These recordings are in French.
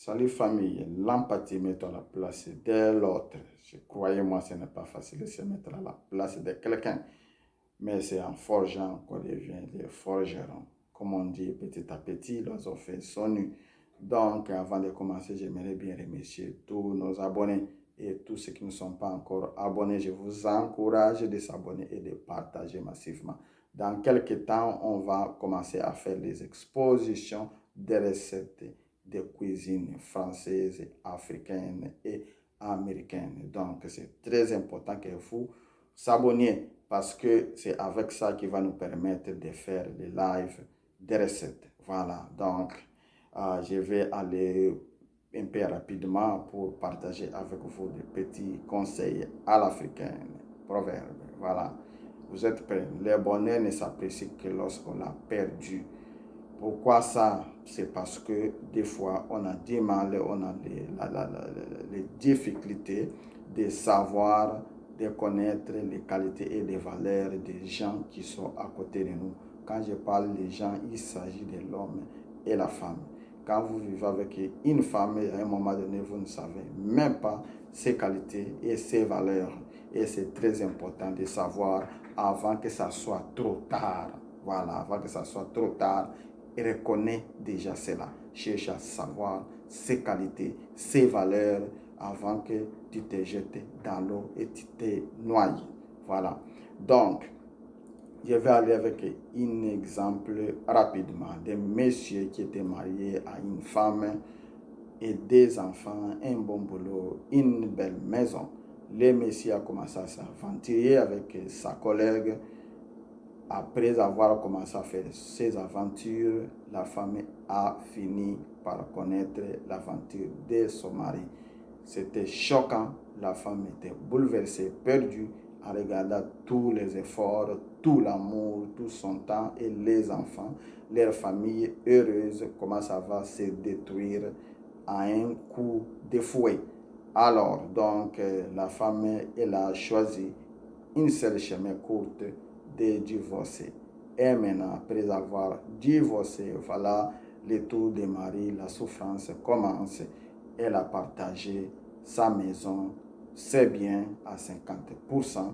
Salut famille, l'empathie, mets-toi à la place de l'autre. Croyez-moi, ce n'est pas facile de se mettre à la place de quelqu'un, mais c'est en forgeant qu'on devient des forgerons. Comme on dit, petit à petit, l'oiseau fait son nid. Donc, avant de commencer, j'aimerais bien remercier tous nos abonnés et tous ceux qui ne sont pas encore abonnés. Je vous encourage de s'abonner et de partager massivement. Dans quelques temps, on va commencer à faire des expositions des recettes de cuisine française, africaine et américaine. Donc, c'est très important que vous s'abonniez parce que c'est avec ça qui va nous permettre de faire des lives, des recettes. Voilà, donc je vais aller un peu rapidement pour partager avec vous des petits conseils à l'africaine. Proverbe, voilà. Vous êtes prêts? Le bonheur ne s'apprécie que lorsqu'on l'a perdu. Pourquoi ça? C'est parce que des fois, on a du mal, on a les difficultés de savoir, de connaître les qualités et les valeurs des gens qui sont à côté de nous. Quand je parle des gens, il s'agit de l'homme et la femme. Quand vous vivez avec une femme, à un moment donné, vous ne savez même pas ses qualités et ses valeurs. Et c'est très important de savoir avant que ça soit trop tard. Voilà, avant que ça soit trop tard, reconnais déjà cela. Cherche à savoir ses qualités, ses valeurs avant que tu te jettes dans l'eau et tu te noyes. Voilà. Donc, je vais aller avec un exemple rapidement d'un monsieur qui était marié à une femme et des enfants, un bon boulot, une belle maison. Le monsieur a commencé à s'aventurer avec sa collègue. Après avoir commencé à faire ses aventures, la femme a fini par connaître l'aventure de son mari. C'était choquant, la femme était bouleversée, perdue, en regardant tous les efforts, tout l'amour, tout son temps et les enfants, leur famille heureuse, comment ça va se détruire à un coup de fouet. Alors, donc, la femme, elle a choisi une seule chemin courte de divorcer. Et maintenant, après avoir divorcé, voilà, le tour de Marie, la souffrance commence. Elle a partagé sa maison, ses biens à 50%.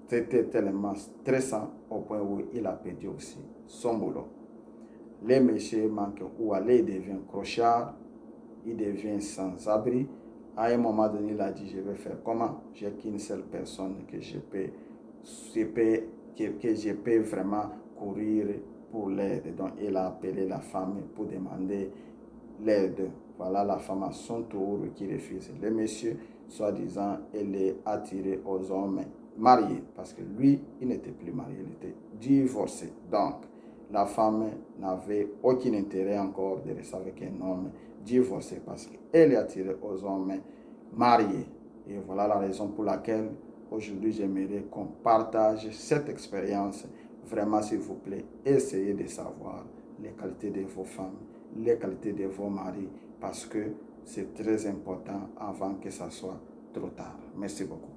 C'était tellement stressant au point où il a perdu aussi son boulot. Les messieurs manquent où aller, il devient crochard, il devient sans abri. À un moment donné, il a dit, je vais faire comment? J'ai qu'une seule personne que je peux vraiment courir pour l'aide. Donc, il a appelé la femme pour demander l'aide. Voilà la femme à son tour qui refuse. Le monsieur, soi-disant, il est attiré aux hommes mariés parce que lui, il n'était plus marié, il était divorcé. Donc, la femme n'avait aucun intérêt encore de rester avec un homme divorcé parce qu'elle est attirée aux hommes mariés. Et voilà la raison pour laquelle aujourd'hui j'aimerais qu'on partage cette expérience. Vraiment, s'il vous plaît, essayez de savoir les qualités de vos femmes, les qualités de vos maris, parce que c'est très important avant que ça soit trop tard. Merci beaucoup.